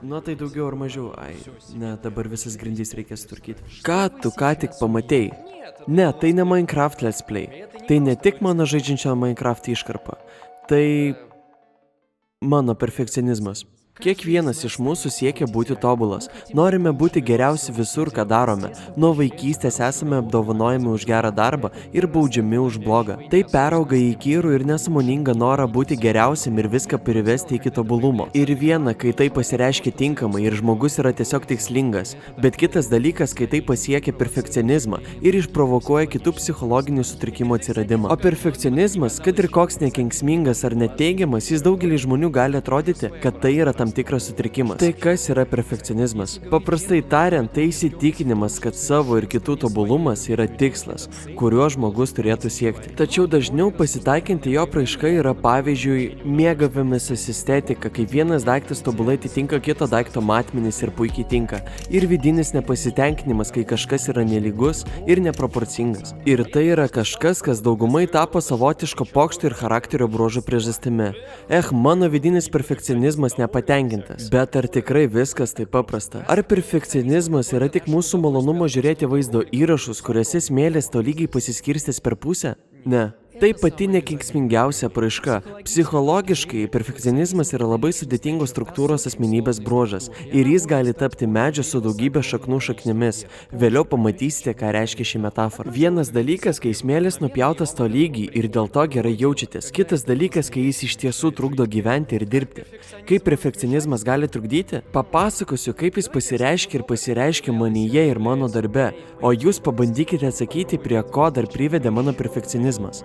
Na tai daugiau ar mažiau, ne, dabar visas grindys reikia sutvarkyti. Ką tu ką tik pamatei? Ne, tai ne Minecraft Let's Play. Tai ne tik mano žaidžiančio Minecraft iškarpa. Tai mano perfekcionizmas. Kiekvienas iš mūsų siekia būti tobulas. Norime būti geriausi visur, ką darome. Nuo vaikystės esame apdovanojami už gerą darbą ir baudžiami už blogą. Tai perauga į įkyrų ir nesąmoningą norą būti geriausiam ir viską privesti iki tobulumo. Ir viena, kai tai pasireiškia tinkamai ir žmogus yra tiesiog tikslingas. Bet kitas dalykas, kai tai pasiekia perfekcionizmą ir išprovokuoja kitų psichologinių sutrikimų atsiradimą. O perfekcionizmas, kad ir koks nekenksmingas ar neteigiamas, jis daugelį žmonių gali atrodyti, kad tai yra tam tikras sutrikimas. Tai kas yra perfekcionizmas? Paprastai tariant, tai įsitikinimas, kad savo ir kitų tobulumas yra tikslas, kuriuo žmogus turėtų siekti. Tačiau dažniau pasitaikanti jo apraiška yra pavyzdžiui mėgavimasis estetika, kai vienas daiktas tobulai atitinka kito daikto matmenis ir puikiai tinka. Ir vidinis nepasitenkinimas, kai kažkas yra nelygus ir neproporcingas. Ir tai yra kažkas, kas daugumai tapo savotiško pokšto ir charakterio bruožo priežastimi. Mano vidinis perfekcionizmas nepatenkintas. Bet ar tikrai viskas taip paprasta? Ar perfekcionizmas yra tik mūsų malonumo žiūrėti vaizdo įrašus, kuriuose smėlis tolygiai pasiskirstęs per pusę? Ne. Tai pati nekenksmingiausia apraiška. Psichologiškai, perfekcionizmas yra labai sudėtingos struktūros asmenybės bruožas ir jis gali tapti medžio su daugybė šaknų šaknimis. Vėliau pamatysite, ką reiškia ši metafora. Vienas dalykas, kai smėlis nupjautas tolygiai ir dėl to gerai jaučiatės. Kitas dalykas, kai jis iš tiesų trukdo gyventi ir dirbti. Kaip perfekcionizmas gali trukdyti? Papasakosiu, kaip jis pasireiškia manyje ir mano darbe, o jūs pabandykite atsakyti, prie ko dar privedė mano perfekcionizmas.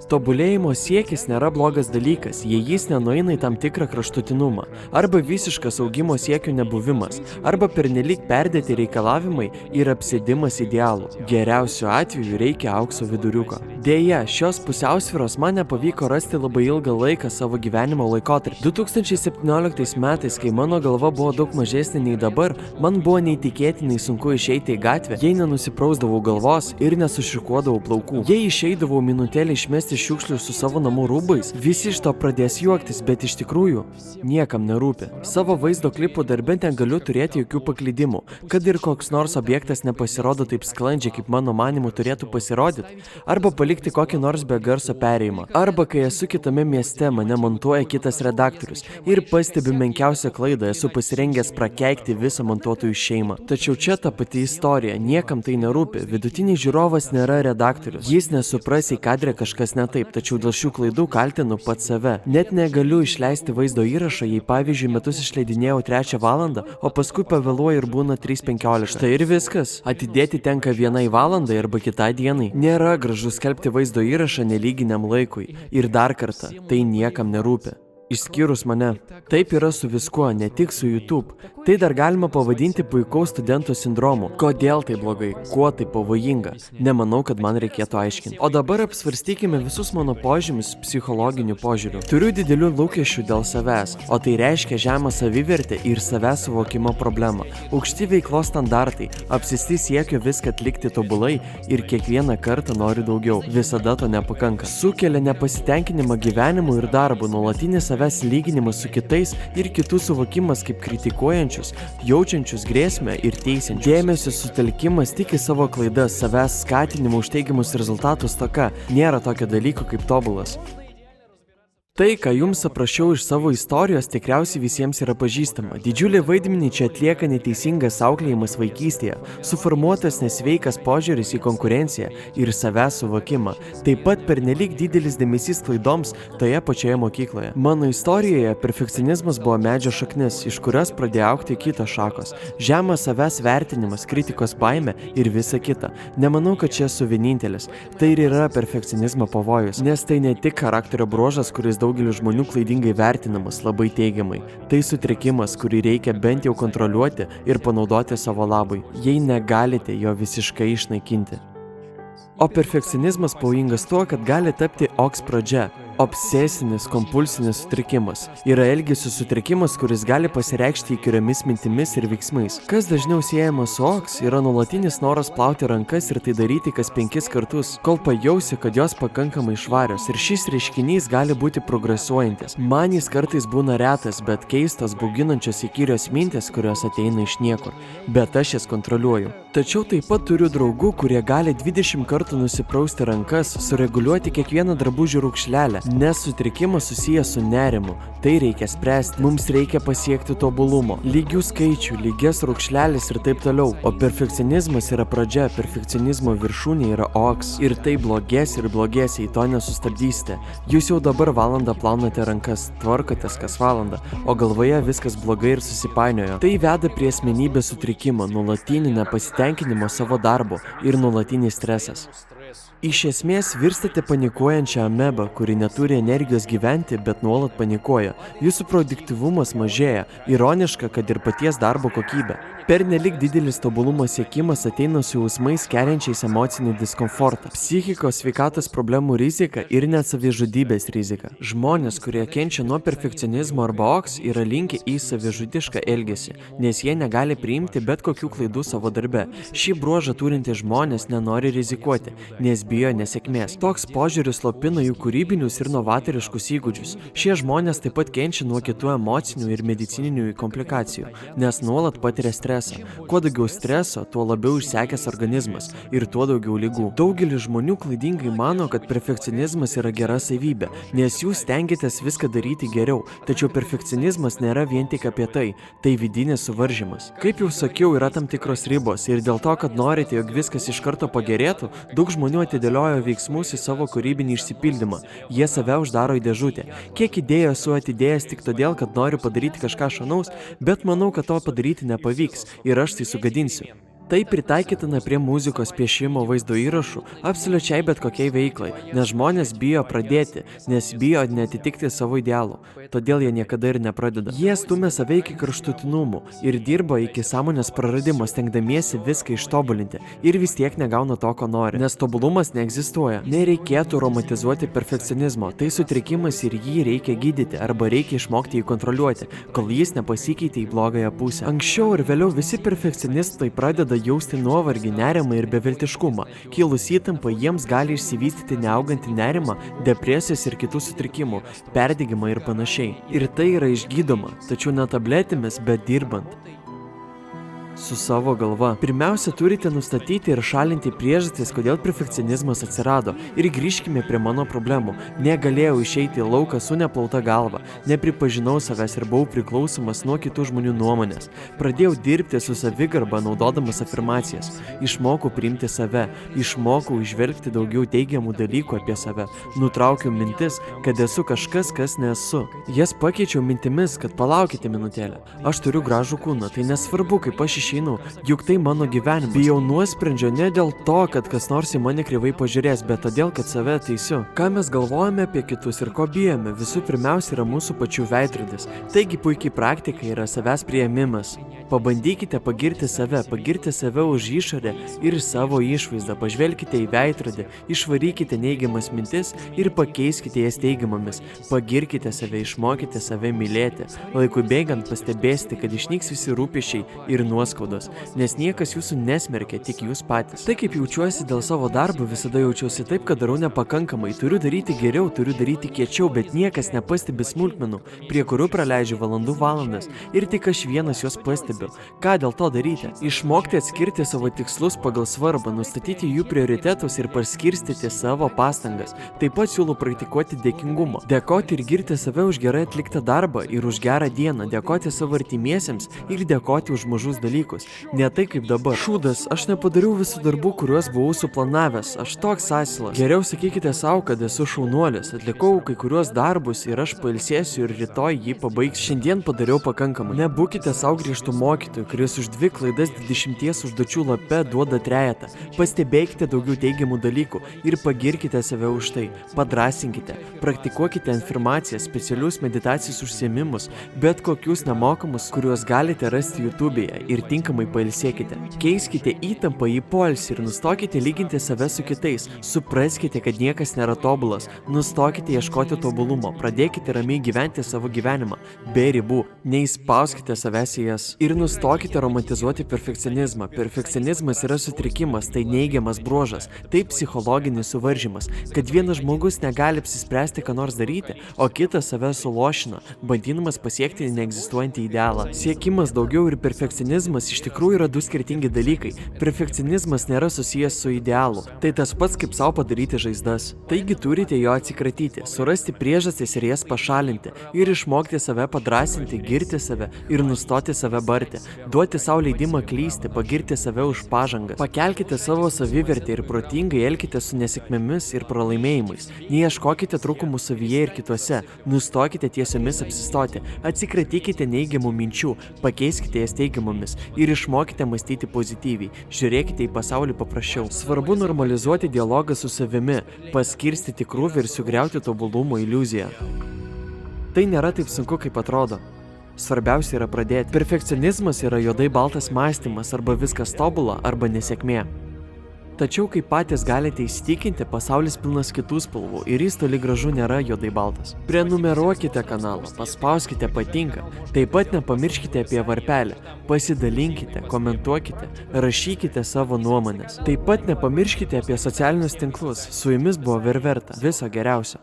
Tobulėjimo siekis nėra blogas dalykas, jei jis nenueina į tam tikrą kraštutinumą, arba visiškas augimo siekio nebuvimas, arba pernelyg perdėti reikalavimai ir apsėdimas idealų. Geriausiu atveju reikia aukso viduriuko. Deja, šios pusiausvyros man nepavyko rasti labai ilgą laiką savo gyvenimo laikotarpį. 2017 metais, kai mano galva buvo daug mažesnė nei dabar, man buvo neįtikėtinai sunku išeiti į gatvę, jei nenusiprausdavau galvos ir nesušikuodavau plaukų. Jei išeidavau minutėlį išmesti šiukšlių su savo namų rūbais, visi iš to pradės juoktis, bet iš tikrųjų niekam nerūpi. Savo vaizdo klipų darbe negaliu turėti jokių paklydimų, kad ir koks nors objektas nepasirodo taip sklandžiai, kaip mano manimu turėtų pasirodyti, arba palikti kokį nors be garso perėjimą, arba kai esu kitame mieste, mane montuoja kitas redaktorius ir pastebiu menkiausią klaidą, esu pasirengęs prakeikti visą montuotojų šeimą. Tačiau čia ta pati istorija, niekam tai nerūpi, vidutinis žiūrovas nėra redaktorius, jis nesupras į kadrę kažkas taip, tačiau dėl šių klaidų kaltinu pats save. Net negaliu išleisti vaizdo įrašą, jei pavyzdžiui metus išleidinėjau 3 valandą, o paskui pavėluoju ir būna 3:15. Štai ir viskas. Atidėti tenka 1 valandai arba kitai dienai. Nėra gražu skelbti vaizdo įrašą nelyginiam laikui. Ir dar kartą, tai niekam nerūpi. Išskyrus mane. Taip yra su viskuo, ne tik su YouTube. Tai dar galima pavadinti puikaus studento sindromu. Kodėl tai blogai? Kuo tai pavojinga? Nemanau, kad man reikėtų aiškinti. O dabar apsvarstykime visus mano požymius psichologiniu požiūriu. Turiu didelių lūkesčių dėl savęs, o tai reiškia žemą savivertę ir savęs suvokimo problemą. Aukšti veiklos standartai, apsėsti siekio viską atlikti tobulai ir kiekvieną kartą noriu daugiau. Visada to nepakanka. Sukelia nepasitenkinimą gyvenimu ir darbu, nuolatinis savęs lyginimas su kitais ir kitų suvokimas kaip kritikuojančius, jaučiančius grėsmę ir teisiančius. Dėmesio sutelkimas tik į savo klaidas, savęs skatinimo už teigiamus rezultatus stoka. Nėra tokio dalyko kaip tobulas. Tai, ką jums aprašiau iš savo istorijos, tikriausiai visiems yra pažįstama. Didžiulį vaidmenį čia atlieka neteisingas auklėjimas vaikystėje, suformuotas nesveikas požiūris į konkurenciją ir savęs suvokimą, taip pat pernelyg didelis dėmesys klaidoms toje pačioje mokykloje. Mano istorijoje perfekcionizmas buvo medžio šaknis, iš kurios pradėjo augti kitos šakos. Žemas savęs vertinimas, kritikos baimė ir visa kita. Nemanau, kad čia esu vienintelis. Tai ir yra perfekcionizmo pavojus, nes tai ne tik charakterio bruožas, kuris daugelis žmonių klaidingai vertinamas labai teigiamai. Tai sutrikimas, kurį reikia bent jau kontroliuoti ir panaudoti savo labui, jei negalite jo visiškai išnaikinti. O perfekcionizmas pavojingas tuo, kad gali tapti oks pradžia. Obsesinis kompulsinis sutrikimas yra elgesio sutrikimas, kuris gali pasireikšti įkyriomis mintimis ir veiksmais. Kas dažniau siejama su OKS yra nuolatinis noras plauti rankas ir tai daryti kas 5 kartus, kol pajausi, kad jos pakankamai švarios, ir šis reiškinys gali būti progresuojantis. Man jis kartais būna retas, bet keistos, bauginančios įkyrios mintis, kurios ateina iš niekur, bet aš jas kontroliuoju. Tačiau taip pat turiu draugų, kurie gali 20 kartų nusiprausti rankas, sureguliuoti kiekvieną drabužių raukšlelę, nes sutrikimas susijęs su nerimu. Tai reikia spręsti, mums reikia pasiekti tobulumo, lygių skaičių, lygias raukšlelės ir taip toliau. O perfekcionizmas yra pradžia, perfekcionizmo viršūnė yra OKS. Ir tai blogės ir blogės, jei to nesustabdysite. Jūs jau dabar valandą plaunate rankas, tvarkotės kas valandą, o galvoje viskas blogai ir susipainiojo. Tai veda prie asmenybės sutrikimo, nuolatinį nepasitenkinimo savo darbo ir nuolatinis stresas. Iš esmės virstate panikuojančią amebą, kuri neturi energijos gyventi, bet nuolat panikuoja. Jūsų produktyvumas mažėja, ironiška, kad ir paties darbo kokybė. Pernelyg didelis tobulumo siekimas ateina su jausmais keliančiais emocinį diskomfortą, psichikos sveikatos problemų rizika ir net savižudybės rizika. Žmonės, kurie kenčia nuo perfekcionizmo arba OKS, yra linkę į savižudišką elgesį, nes jie negali priimti bet kokių klaidų savo darbe. Šį bruožą turintys žmonės nenori rizikuoti, nes bijo nesėkmės. Toks požiūris slopina jų kūrybinius ir novatoriškus įgūdžius. Šie žmonės taip pat kenčia nuo kitų emocinių ir medicininių komplikacijų, nes nuolat patiria stresą. Kuo daugiau streso, tuo labiau išsekęs organizmas ir tuo daugiau ligų. Daugelis žmonių klaidingai mano, kad perfekcionizmas yra gera savybė, nes jūs stengiatės viską daryti geriau, tačiau perfekcionizmas nėra vien tik apie tai, tai vidinis suvaržymas. Kaip jau sakiau, yra tam tikros ribos ir dėl to, kad norite, jog viskas iš karto pagerėtų, daug žmonių atidėliojo veiksmus į savo kūrybinį išsipildymą. Jie save uždaro į dėžutę. Kiek idėjų esu atidėjęs tik todėl, kad noriu padaryti kažką šaunaus, bet manau, kad to padaryti nepavyks ir aš tai sugadinsiu. Tai pritaikytina prie muzikos, piešimo, vaizdo įrašų, absoliučiai bet kokiai veiklai, nes žmonės bijo pradėti, nes bijo netitikti savo idealų, todėl jie niekada ir nepradeda. Jie stumia save iki kraštutinumų ir dirba iki sąmonės praradimo, stengdamiesi viską ištobulinti ir vis tiek negauna to, ko nori, nes tobulumas neegzistuoja. Nereikėtų romantizuoti perfekcionizmo, tai sutrikimas ir jį reikia gydyti arba reikia išmokti jį kontroliuoti, kol jis nepasikeitė į blogąją pusę. Anksčiau ir vėliau visi perfekcionistai pradeda jausti nuovargį, nerimą ir beviltiškumą. Kilus įtampai jiems gali išsivystyti neaugantį nerimą, depresijas ir kitų sutrikimų, perdegimą ir panašiai. Ir tai yra išgydoma, tačiau ne tabletėmis, bet dirbant su savo galva. Pirmiausia, turite nustatyti ir šalinti priežastis, kodėl perfekcionizmas atsirado. Ir grįžkime prie mano problemų. Negalėjau išeiti į lauką su neplauta galva. Nepripažinau savęs ir buvau priklausomas nuo kitų žmonių nuomonės. Pradėjau dirbti su savigarba, naudodamas afirmacijas. Išmokau priimti save. Išmokau įžvelgti daugiau teigiamų dalykų apie save. Nutraukiau mintis, kad esu kažkas, kas nesu. Jas pakeičiau mintimis, kad palaukite minutėlę. Aš turiu gražų kūną, tai nesvarbu, kaip aš išeinu, juk tai mano gyvenimas. Bijau nuosprendžio ne dėl to, kad kas nors į mane kreivai pažiūrės, bet todėl, kad save teisiu. Ką mes galvojame apie kitus ir ko bijome, visų pirmiausia yra mūsų pačių veidrodis. Taigi puikiai praktika yra savęs priėmimas. Pabandykite pagirti save už išorę ir savo išvaizdą. Pažvelkite į veidrodį, išvarykite neigiamas mintis ir pakeiskite jas teigiamomis. Pagirkite save, išmokite save mylėti. Laikui bėgant pastebėsite, kad išnyks visi rūpesčiai ir nuoskaudos, nes niekas jūsų nesmerkia, tik jūs patys. Tai kaip jaučiuosi dėl savo darbo, visada jaučiuosi taip, kad darau nepakankamai. Turiu daryti geriau, turiu daryti kiečiau, bet niekas nepastebi smulkmenų, prie kurių praleidžiu valandas ir tik aš vienas juos pastebiu. Ką dėl to daryti? Išmokti atskirti savo tikslus pagal svarbą, nustatyti jų prioritetus ir paskirstyti savo pastangas. Taip pat siūlau praktikuoti dėkingumą. Dėkoti ir girti save už gerai atliktą darbą ir už gerą dieną, dėkoti savo artimiesiems ir dėkoti už mažus dalykus. Ne tai kaip dabar. Šūdas, aš nepadariau visų darbų, kuriuos buvau suplanavęs. Aš toks asilas. Geriau sakykite savo, kad esu šaunuolis. Atlikau kai kuriuos darbus ir aš pailsėsiu ir rytoj jį pabaigsiu. Šiandien padariau pakankamai. Nebūkite savo griežtų mokytojų, kuris už 2 klaidas 20 užduočių lape duoda 3. Pastebėkite daugiau teigiamų dalykų ir pagirkite save už tai. Padrasinkite. Praktikuokite afirmacijas, specialius meditacijos užsiėmimus, bet kokius nemokamus, kuriuos galite rasti YouTube'e ir tinkamai pailsėkite. Keiskite įtampą į poilsį ir nustokite lyginti save su kitais. Supraskite, kad niekas nėra tobulas. Nustokite ieškoti tobulumo. Pradėkite ramiai gyventi savo gyvenimą. Be ribų. Neįspauskite savęs į jas. Ir nustokite romantizuoti perfekcionizmą. Perfekcionizmas yra sutrikimas, tai neigiamas bruožas. Tai psichologinis suvaržymas, kad vienas žmogus negali apsispręsti, ką nors daryti, o kitas save sulošina, bandydamas pasiekti neegzistuojantį idealą. Siekimas daugiau ir perfekcionizmas iš tikrųjų yra du skirtingi dalykai. Perfekcionizmas nėra susijęs su idealu. Tai tas pats kaip savo padaryti žaizdas. Taigi turite jo atsikratyti, surasti priežastis ir jas pašalinti ir išmokti save padrąsinti, girti save ir nustoti save barti. Duoti savo leidimą klysti, pagirti save už pažangą. Pakelkite savo savivertę ir protingai elkite su nesėkmėmis ir pralaimėjimais. Neieškokite trūkumų savyje ir kituose. Nustokite tiesiomis apsistoti. Atsikratykite neigiamų minčių, pakeiskite jas teigiamomis ir išmokite mąstyti pozityviai. Žiūrėkite į pasaulį paprasčiau. Svarbu normalizuoti dialogą su savimi, paskirstyti krūvį ir sugriauti tobulumo iliuziją. Tai nėra taip sunku, kaip atrodo. Svarbiausia yra pradėti. Perfekcionizmas yra juodai baltas mąstymas, arba viskas tobula, arba nesėkmė. Tačiau, kaip patys galite įsitikinti, pasaulis pilnas kitų spalvų ir jis toli gražu nėra juodai baltas. Prenumeruokite kanalą, paspauskite patinka, taip pat nepamirškite apie varpelį, pasidalinkite, komentuokite, rašykite savo nuomonės. Taip pat nepamirškite apie socialinius tinklus, su jumis buvo Ververta, viso geriausio.